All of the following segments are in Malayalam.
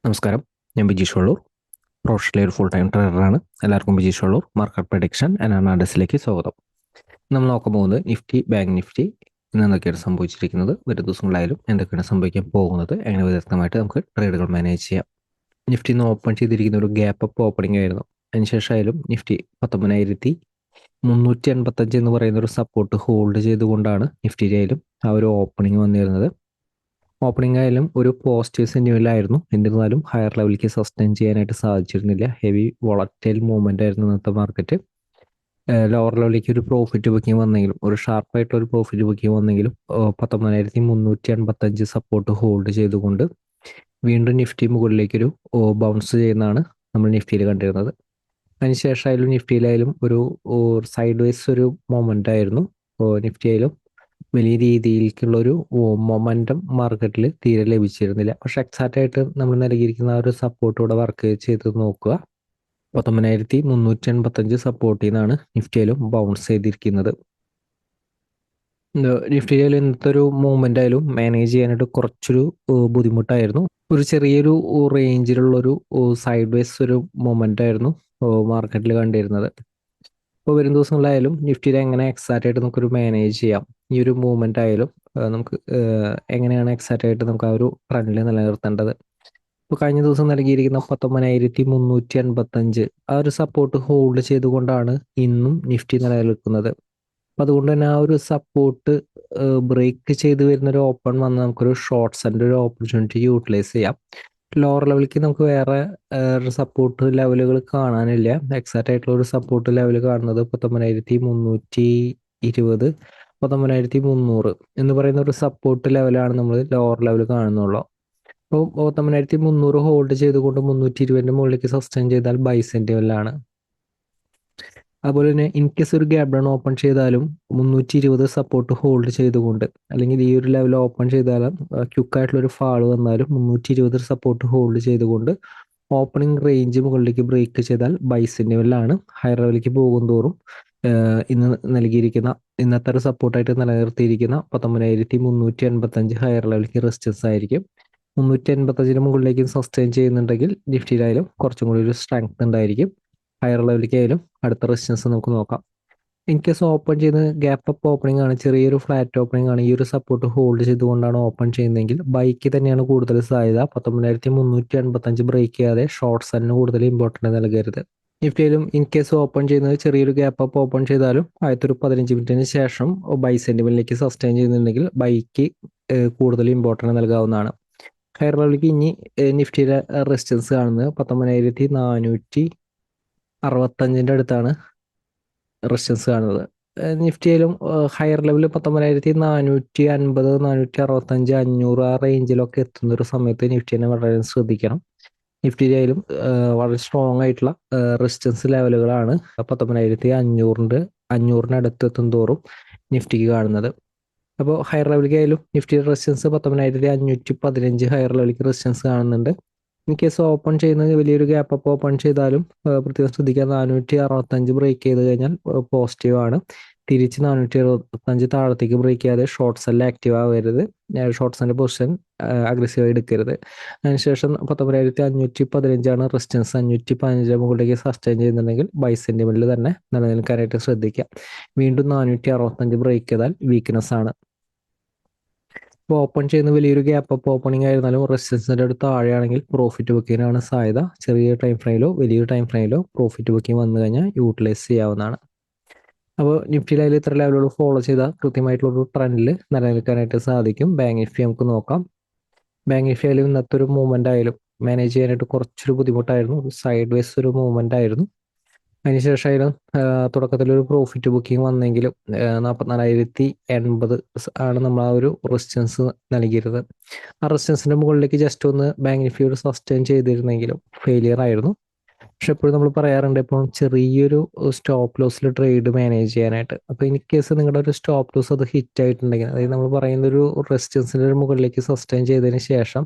നമസ്കാരം, ഞാൻ ബിജീഷ് വള്ളൂർ, പ്രൊഫഷണലി ഒരു ഫുൾ ടൈം ട്രേഡറാണ്. എല്ലാവർക്കും Bijeesh Valloor market prediction and അനാലിസിസിലേക്ക് സ്വാഗതം. നമ്മൾ നോക്കാൻ പോകുന്നത് നിഫ്റ്റി, ബാങ്ക് നിഫ്റ്റി ഇന്ന് എന്തൊക്കെയാണ് സംഭവിച്ചിരിക്കുന്നത്, വരും ദിവസങ്ങളായാലും എന്തൊക്കെയാണ് സംഭവിക്കാൻ പോകുന്നത്, എങ്ങനെ വ്യത്യസ്തമായിട്ട് നമുക്ക് ട്രേഡുകൾ മാനേജ് ചെയ്യാം. നിഫ്റ്റി ഇന്ന് ഓപ്പൺ ചെയ്തിരിക്കുന്ന ഒരു ഗ്യാപ്പ് അപ്പ് ഓപ്പണിംഗ് ആയിരുന്നു. അതിനുശേഷമായാലും നിഫ്റ്റി 19,385 എന്ന് പറയുന്ന ഒരു സപ്പോർട്ട് ഹോൾഡ് ചെയ്തുകൊണ്ടാണ് നിഫ്റ്റിയിലായാലും ആ ഒരു ഓപ്പണിംഗ് വന്നിരുന്നത്. ഓപ്പണിംഗ് ആയാലും ഒരു പോസിറ്റീവ് സെന്റിമെന്റിലായിരുന്നു. എന്നിരുന്നാലും ഹയർ ലെവലിലേക്ക് സസ്റ്റെയിൻ ചെയ്യാനായിട്ട് സാധിച്ചിരുന്നില്ല. ഹെവി വോളറ്റൈൽ മൂവ്മെന്റ് ആയിരുന്നു ഇന്നത്തെ മാർക്കറ്റ്. ലോവർ ലെവലിലേക്ക് ഒരു പ്രോഫിറ്റ് ബുക്കിംഗ് വന്നെങ്കിലും, ഒരു ഷാർപ്പായിട്ടുള്ള ഒരു പ്രോഫിറ്റ് ബുക്കിംഗ് വന്നെങ്കിലും 19,385 സപ്പോർട്ട് ഹോൾഡ് ചെയ്തുകൊണ്ട് വീണ്ടും നിഫ്റ്റി മുകളിലേക്കൊരു ബൗൺസ് ചെയ്യുന്നതാണ് നമ്മൾ നിഫ്റ്റിയിൽ കണ്ടിരുന്നത്. അതിനുശേഷമായാലും നിഫ്റ്റിയിലായാലും ഒരു സൈഡ് വൈസ് ഒരു മൊമെന്റ് ആയിരുന്നു. നിഫ്റ്റി ആയാലും വലിയ രീതിയിലേക്കുള്ളൊരു മൊമെൻറ്റം മാർക്കറ്റിൽ തീരെ ലഭിച്ചിരുന്നില്ല. പക്ഷെ എക്സാക്റ്റ് ആയിട്ട് നമ്മൾ നൽകിയിരിക്കുന്ന ആ ഒരു സപ്പോർട്ടോടെ വർക്ക് ചെയ്ത് നോക്കുക. 19,385 സപ്പോർട്ടിൽ നിന്നാണ് നിഫ്റ്റിയിലും ബൗൺസ് ചെയ്തിരിക്കുന്നത്. നിഫ്റ്റിയിലും ഇന്നത്തെ ഒരു മൂവ്മെന്റ് ആയാലും മാനേജ് ചെയ്യാനായിട്ട് കുറച്ചൊരു ബുദ്ധിമുട്ടായിരുന്നു. ഒരു ചെറിയൊരു റേഞ്ചിലുള്ളൊരു സൈഡ് വേസ് ഒരു മൊമെന്റ് ആയിരുന്നു മാർക്കറ്റിൽ കണ്ടിരുന്നത്. ഇപ്പോൾ വരും ദിവസങ്ങളിലായാലും നിഫ്റ്റിയിൽ എങ്ങനെ എക്സാക്റ്റ് ആയിട്ട് നമുക്കൊരു മാനേജ് ചെയ്യാം, ഈ ഒരു മൂവ്മെന്റ് ആയാലും നമുക്ക് എങ്ങനെയാണ് എക്സാക്റ്റ് ആയിട്ട് നമുക്ക് ആ ഒരു ട്രെൻഡിൽ നിലനിർത്തേണ്ടത്. ഇപ്പോൾ കഴിഞ്ഞ ദിവസം നൽകിയിരിക്കുന്ന 19,385 ആ ഒരു സപ്പോർട്ട് ഹോൾഡ് ചെയ്തുകൊണ്ടാണ് ഇന്നും നിഫ്റ്റി നിലനിൽക്കുന്നത്. അപ്പം അതുകൊണ്ട് തന്നെ ആ ഒരു സപ്പോർട്ട് ബ്രേക്ക് ചെയ്ത് വരുന്ന ഒരു ഓപ്പൺ വന്ന് നമുക്കൊരു ഷോർട്ട്സിൻ്റെ ഒരു ഓപ്പർച്യൂണിറ്റി യൂട്ടിലൈസ് ചെയ്യാം. ലോവർ ലെവലിലേക്ക് നമുക്ക് വേറെ സപ്പോർട്ട് ലെവലുകൾ കാണാനില്ല. എക്സാക്റ്റ് ആയിട്ടുള്ള ഒരു സപ്പോർട്ട് ലെവൽ കാണുന്നത് 19,320, 19,300 എന്ന് പറയുന്ന ഒരു സപ്പോർട്ട് ലെവലാണ് നമ്മൾ ലോവർ ലെവൽ കാണുന്നുള്ളൂ. അപ്പോൾ 19,300 ഹോൾഡ് ചെയ്തുകൊണ്ട് 320 മുകളിലേക്ക് സസ്റ്റെയിൻ ചെയ്താൽ ബൈ സെന്റിമെന്റിലാണ്. അതുപോലെ തന്നെ ഇൻ കേസ് ഒരു ഗ്യാപ് ഡൗൺ ഓപ്പൺ ചെയ്താലും 320 സപ്പോർട്ട് ഹോൾഡ് ചെയ്തുകൊണ്ട്, അല്ലെങ്കിൽ ഈ ഒരു ലെവൽ ഓപ്പൺ ചെയ്താലും ക്യുക്കായിട്ടുള്ള ഒരു ഫാൾ വന്നാലും 320 സപ്പോർട്ട് ഹോൾഡ് ചെയ്തുകൊണ്ട് ഓപ്പണിംഗ് റേഞ്ച് മുകളിലേക്ക് ബ്രേക്ക് ചെയ്താൽ ബൈ സിഗ്നലിലാണ്. ഹയർ ലെവലിലേക്ക് പോകും തോറും ഇന്ന് നൽകിയിരിക്കുന്ന ഇന്നത്തെ ഒരു സപ്പോർട്ടായിട്ട് നിലനിർത്തിയിരിക്കുന്ന 19,385 ഹയർ ലെവലിലേക്ക് റെസിസ്റ്റൻസ് ആയിരിക്കും. 385 മുകളിലേക്ക് സസ്റ്റെയിൻ ചെയ്യുന്നുണ്ടെങ്കിൽ നിഫ്റ്റിയിലായാലും കുറച്ചും കൂടി ഒരു സ്ട്രെങ്ത് ഉണ്ടായിരിക്കും. ഹയർ ലെവലിലേക്ക് ആയാലും അടുത്ത റെസിസ്റ്റൻസ് നമുക്ക് നോക്കാം. ഇൻ കേസ് ഓപ്പൺ ചെയ്യുന്നത് ഗ്യാപ്പ് അപ്പ് ഓപ്പണിംഗ് ആണ്, ചെറിയൊരു ഫ്ലാറ്റ് ഓപ്പണിംഗ് ആണ്, ഈ ഒരു സപ്പോർട്ട് ഹോൾഡ് ചെയ്തുകൊണ്ടാണ് ഓപ്പൺ ചെയ്യുന്നതെങ്കിൽ ബൈക്ക് തന്നെയാണ് കൂടുതൽ സാധ്യത. 19,385 ബ്രേക്ക് ചെയ്യാതെ ഷോർട്ട്സിന് കൂടുതൽ ഇമ്പോർട്ടൻറ്റ് നൽകരുത്. നിഫ്റ്റിയിലും ഇൻ കേസ് ഓപ്പൺ ചെയ്യുന്നത് ചെറിയൊരു ഗ്യാപ്പ് അപ്പ് ഓപ്പൺ ചെയ്താലും ആദ്യത്തെ 15 മിനിറ്റിന് ശേഷം ബൈ സെന്റിമെന്റിലേക്ക് സസ്റ്റെയിൻ ചെയ്യുന്നുണ്ടെങ്കിൽ ബൈക്ക് കൂടുതൽ ഇമ്പോർട്ടൻറ്റ് നൽകാവുന്നതാണ്. ഹയർ ലെവലിലേക്ക് ഇനി നിഫ്റ്റിയിലെ റെസിസ്റ്റൻസ് കാണുന്നത് 19,465 അടുത്താണ് റെസിസ്റ്റൻസ് കാണുന്നത്. നിഫ്റ്റിയിലും ഹയർ ലെവൽ 19,450, 465, 500 ആ റേഞ്ചിലൊക്കെ എത്തുന്ന ഒരു സമയത്ത് നിഫ്റ്റിനെ വളരെ ശ്രദ്ധിക്കണം. നിഫ്റ്റിയിലായാലും വളരെ സ്ട്രോങ് ആയിട്ടുള്ള റെസിസ്റ്റൻസ് ലെവലുകളാണ് 19,500 അടുത്ത് എത്തും തോറും നിഫ്റ്റിക്ക് കാണുന്നത്. അപ്പോൾ ഹയർ ലെവലിലേക്ക് ആയാലും നിഫ്റ്റിയുടെ റെസിസ്റ്റൻസ് 19,515 ഹയർ ലെവലിലേക്ക് റെസിസ്റ്റൻസ് കാണുന്നുണ്ട്. ഇൻ കേസ് ഓപ്പൺ ചെയ്യുന്നത് വലിയൊരു ഗ്യാപ്പ് അപ്പ് ഓപ്പൺ ചെയ്താലും പ്രത്യേകം ശ്രദ്ധിക്കുക, 465 ബ്രേക്ക് ചെയ്ത് കഴിഞ്ഞാൽ പോസിറ്റീവ് ആണ്. തിരിച്ച് 465 താഴത്തേക്ക് ബ്രേക്ക് ചെയ്യാതെ ഷോർട്ട് സെല്ല് ആക്റ്റീവ് ആവരുത്. ഷോർട്ട് സെല്ലിൻ്റെ പൊസിഷൻ അഗ്രസീവായി എടുക്കരുത്. അതിനുശേഷം 19,515 റെസിസ്റ്റൻസ്. 515 മുകളിലേക്ക് സസ്റ്റെയിൻ ചെയ്യുന്നുണ്ടെങ്കിൽ ബൈ സെന്റിമെന്റിൽ തന്നെ നിലനിൽക്കാനായിട്ട് ശ്രദ്ധിക്കുക. വീണ്ടും 465 ബ്രേക്ക് ചെയ്താൽ വീക്ക്നെസ് ആണ്. ഇപ്പോൾ ഓപ്പൺ ചെയ്യുന്ന വലിയൊരു ഗ്യാപ്പ് അപ്പ് ഓപ്പണിംഗ് ആയിരുന്നാലും റെസിസ്റ്റൻസിൻ്റെ അടുത്ത് താഴെയാണെങ്കിൽ പ്രോഫിറ്റ് ബുക്കിങ്ങിനാണ് സാധ്യത. ചെറിയ ടൈം ഫ്രെയിമിലോ വലിയൊരു ടൈം ഫ്രെയിമിലോ പ്രോഫിറ്റ് ബുക്കിംഗ് വന്നു കഴിഞ്ഞാൽ യൂട്ടിലൈസ് ചെയ്യാവുന്നതാണ്. അപ്പോൾ നിഫ്റ്റിയിൽ ഇത്ര ലെവലുകൾ ഫോളോ ചെയ്താൽ കൃത്യമായിട്ടുള്ളൊരു ട്രെൻഡിൽ നിലനിൽക്കാനായിട്ട് സാധിക്കും. ബാങ്ക് നിഫ്റ്റി നമുക്ക് നോക്കാം. ബാങ്ക് നിഫ്റ്റി ആയാലും ഇന്നത്തെ ഒരു മൂവ്മെന്റ് ആയാലും മാനേജ് ചെയ്യാനായിട്ട് കുറച്ചൊരു ബുദ്ധിമുട്ടായിരുന്നു. ഒരു സൈഡ് വേസ് ഒരു മൂവ്മെന്റ് ആയിരുന്നു. അതിനുശേഷമായാലും തുടക്കത്തിലൊരു പ്രോഫിറ്റ് ബുക്കിംഗ് വന്നെങ്കിലും 44,080 ആണ് നമ്മൾ ആ ഒരു റെസിസ്റ്റൻസ് നൽകിയിരുന്നത്. ആ റെസിസ്റ്റൻസിന്റെ മുകളിലേക്ക് ജസ്റ്റ് ഒന്ന് ബാങ്ക് നിഫ്റ്റി ഒരു സസ്റ്റെയിൻ ചെയ്തിരുന്നെങ്കിലും ഫെയിലിയർ ആയിരുന്നു. പക്ഷെ എപ്പോഴും നമ്മൾ പറയാറുണ്ട് ഇപ്പോൾ ചെറിയൊരു സ്റ്റോപ്പ് ലോസിൽ ട്രേഡ് മാനേജ് ചെയ്യാനായിട്ട്. അപ്പോൾ ഇൻ കേസ് നിങ്ങളുടെ ഒരു സ്റ്റോപ്പ് ലോസ് അത് ഹിറ്റ് ആയിട്ടുണ്ടെങ്കിൽ, അതായത് നമ്മൾ പറയുന്ന ഒരു റെസിസ്റ്റൻസിൻ്റെ ഒരു മുകളിലേക്ക് സസ്റ്റെയിൻ ചെയ്തതിന് ശേഷം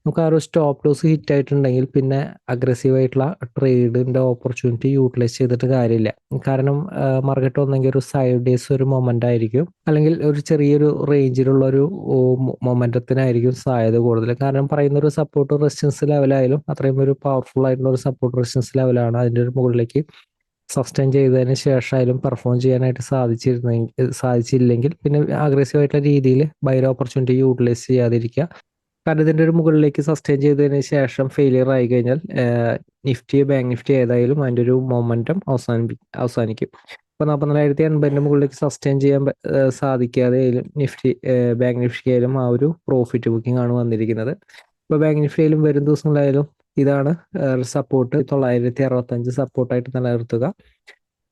നമുക്ക് ആ ഒരു സ്റ്റോപ്പ് ലോസ് ഹിറ്റ് ആയിട്ടുണ്ടെങ്കിൽ പിന്നെ അഗ്രസീവ് ആയിട്ടുള്ള ട്രേഡിൻ്റെ ഓപ്പർച്യൂണിറ്റി യൂട്ടിലൈസ് ചെയ്തിട്ട് കാര്യമില്ല. കാരണം മാർക്കറ്റ് ഒന്നെങ്കിൽ ഒരു സൈഡ് ഡേയ്സ് ഒരു മൊമെൻ്റ് ആയിരിക്കും, അല്ലെങ്കിൽ ഒരു ചെറിയൊരു റേഞ്ചിലുള്ള ഒരു മൊമെൻ്റത്തിനായിരിക്കും സാധ്യത കൂടുതൽ. കാരണം പറയുന്ന ഒരു സപ്പോർട്ട് റെസിസ്റ്റൻസ് ലെവലായാലും അത്രയും ഒരു പവർഫുൾ ആയിട്ടുള്ള ഒരു സപ്പോർട്ട് റെസിസ്റ്റൻസ് ലെവലാണ്. അതിൻ്റെ ഒരു മുകളിലേക്ക് സസ്റ്റെയിൻ ചെയ്തതിന് ശേഷമായാലും പെർഫോം ചെയ്യാനായിട്ട് സാധിച്ചില്ലെങ്കിൽ പിന്നെ അഗ്രസീവ് ആയിട്ടുള്ള രീതിയിൽ ബൈ ഓപ്പർച്യൂണിറ്റി യൂട്ടിലൈസ് ചെയ്യാതിരിക്കുക. കാരണം ഇതിൻ്റെ ഒരു മുകളിലേക്ക് സസ്റ്റെയിൻ ചെയ്തതിന് ശേഷം ഫെയിലിയർ ആയി കഴിഞ്ഞാൽ നിഫ്റ്റി ബാങ്ക് നിഫ്റ്റി ഏതായാലും അതിൻ്റെ ഒരു മൊമെൻറ്റം അവസാനിക്കും. ഇപ്പോൾ 44,080 മുകളിലേക്ക് സസ്റ്റെയിൻ ചെയ്യാൻ സാധിക്കാതെ നിഫ്റ്റി ബാങ്ക് നിഫ്റ്റി ആയാലും ആ ഒരു പ്രോഫിറ്റ് ബുക്കിംഗ് ആണ് വന്നിരിക്കുന്നത്. ഇപ്പോൾ ബാങ്ക് നിഫ്റ്റിയിലും വരും ദിവസങ്ങളായാലും ഇതാണ് സപ്പോർട്ട് 965 സപ്പോർട്ടായിട്ട് നിലനിർത്തുക.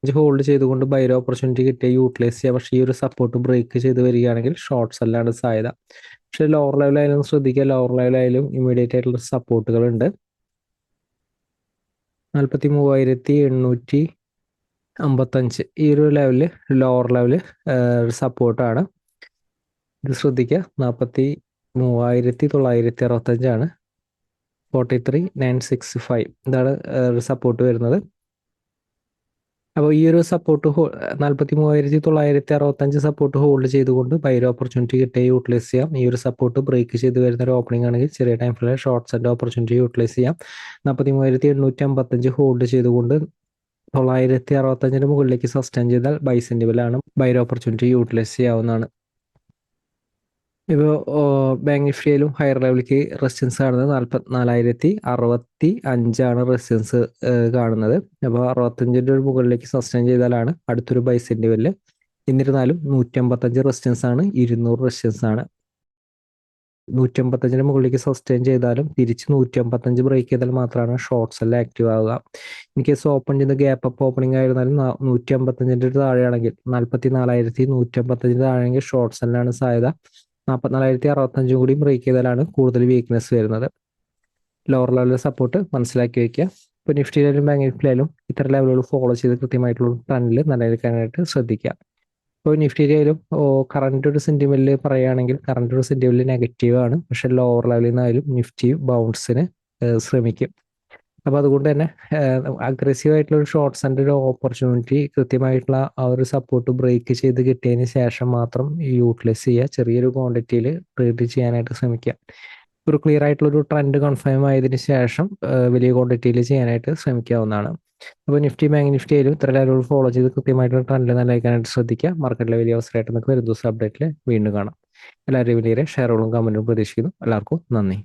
ഹോൾഡ് ചെയ്തുകൊണ്ട് ബൈ ഓപ്പർച്യൂണിറ്റി കിട്ടിയ യൂട്ടിലൈസ് ചെയ്യുക. പക്ഷേ ഈ ഒരു സപ്പോർട്ട് ബ്രേക്ക് ചെയ്ത് വരികയാണെങ്കിൽ ഷോർട്ട്സ് അല്ലാണ്ട് സാധ്യത. പക്ഷേ ലോവർ ലെവലായാലും ശ്രദ്ധിക്കുക, ലോവർ ലെവലായാലും ഇമ്മീഡിയറ്റ് ആയിട്ടുള്ള സപ്പോർട്ടുകൾ ഉണ്ട്. 43,855 ഈ ഒരു ലെവലിൽ ലോവർ ലെവല് സപ്പോർട്ടാണ്. ഇത് ശ്രദ്ധിക്കുക, 43,965 43,965 ഇതാണ് സപ്പോർട്ട് വരുന്നത്. അപ്പോൾ ഈ ഒരു സപ്പോർട്ട് 43,965 സപ്പോർട്ട് ഹോൾഡ് ചെയ്തുകൊണ്ട് ബൈ ഓപ്പർച്യൂണിറ്റി കിട്ടിയ യൂട്ടിലൈസ് ചെയ്യാം. ഈ ഒരു സപ്പോർട്ട് ബ്രേക്ക് ചെയ്ത് വരുന്ന ഒരു ഓപ്പണിംഗ് ആണെങ്കിൽ ചെറിയ ടൈം ഫ്രെയിമിൽ ഷോർട്ട്സ് ആൻഡ് ഓപ്പർച്യൂണിറ്റി യൂട്ടിലൈസ് ചെയ്യാം. 43,855 ഹോൾഡ് ചെയ്തുകൊണ്ട് 965 മുകളിലേക്ക് സസ്റ്റെയിൻ ചെയ്താൽ ബൈ സെന്റിബിളാണ്. ബൈ ഓപ്പർച്യൂണിറ്റി യൂട്ടിലൈസ് ചെയ്യാവുന്നതാണ്. ഇപ്പോൾ ബാങ്ക് നിഫ്റ്റിയിലും ഹയർ ലെവലിലേക്ക് റെസിസ്റ്റൻസ് കാണുന്നത് 44,065 റെസിസ്റ്റൻസ് കാണുന്നത്. അപ്പോൾ 65 മുകളിലേക്ക് സസ്റ്റെയിൻ ചെയ്താലാണ് അടുത്തൊരു ബൈ സെന്റിബിളിൽ. എന്നിരുന്നാലും 155 റെസിസ്റ്റൻസ് ആണ്, 200 റെസിസ്റ്റൻസ് ആണ്. 155 മുകളിലേക്ക് സസ്റ്റെയിൻ ചെയ്താലും തിരിച്ച് 155 ബ്രേക്ക് ചെയ്താൽ മാത്രമാണ് ഷോർട്ട്സ് എല്ലാം ആക്റ്റീവ് ആവുക. ഇൻ കേസ് ഓപ്പൺ ചെയ്യുന്ന ഗ്യാപ്പ് അപ്പ് ഓപ്പണിംഗ് ആയിരുന്നാലും 155 താഴെയാണെങ്കിൽ 44,155 താഴെയാണെങ്കിൽ ഷോർട്ട്സ് എല്ലാമാണ് സാധ്യത. 44,065 കൂടി ബ്രേക്ക് ചെയ്താലാണ് കൂടുതൽ വീക്ക്നെസ് വരുന്നത്. ലോവർ ലെവൽ സപ്പോർട്ട് മനസ്സിലാക്കി വയ്ക്കുക. ഇപ്പോൾ നിഫ്റ്റിയിലും ബാങ്ക് നിഫ്റ്റിയിലും ഇത്തരം ലെവലുകൾ ഫോളോ ചെയ്ത് കൃത്യമായിട്ടുള്ള ട്രെൻഡിൽ നിലനിൽക്കാനായിട്ട് ശ്രദ്ധിക്കുക. ഇപ്പോൾ നിഫ്റ്റിയിലും കറണ്ട് ഒരു സെന്റിമെന്റിൽ പറയുകയാണെങ്കിൽ കറണ്ട് ഒരു സെന്റിമെന്റിൽ നെഗറ്റീവ് ആണ്. പക്ഷേ ലോവർ ലെവലിൽ നിന്നായാലും നിഫ്റ്റി ബൗൺസിന് ശ്രമിക്കും. അപ്പോൾ അതുകൊണ്ട് തന്നെ അഗ്രസീവ് ആയിട്ടുള്ള ഒരു ഷോർട്ട്സ് ആൻഡ് ഒരു ഓപ്പർച്യൂണിറ്റി കൃത്യമായിട്ടുള്ള ആ ഒരു സപ്പോർട്ട് ബ്രേക്ക് ചെയ്ത് കിട്ടിയതിന് ശേഷം മാത്രം യൂട്ടിലൈസ് ചെയ്യുക. ചെറിയൊരു ക്വാണ്ടിറ്റിയിൽ ട്രേഡ് ചെയ്യാനായിട്ട് ശ്രമിക്കുക. ഒരു ക്ലിയർ ആയിട്ടുള്ളൊരു ട്രെൻഡ് കൺഫേം ആയതിനു ശേഷം വലിയ ക്വാണ്ടിറ്റിയിൽ ചെയ്യാനായിട്ട് ശ്രമിക്കാവുന്നതാണ്. അപ്പോൾ നിഫ്റ്റി ബാങ്ക് നിഫ്റ്റിയിലും ഇത്ര ലെവലുകൾ ഫോളോ ചെയ്ത് കൃത്യമായിട്ടുള്ള ട്രെൻഡ് നിലനിൽക്കാനായിട്ട് ശ്രദ്ധിക്കുക. മാർക്കറ്റിലെ വലിയ അവസരമായിട്ട് നമുക്ക് വരും ദിവസം അപ്ഡേറ്റിൽ വീണ്ടും കാണാം. എല്ലാവരും വലിയ ഷെയറുകളും കമൻറ്റും പ്രതീക്ഷിക്കുന്നു. എല്ലാവർക്കും നന്ദി.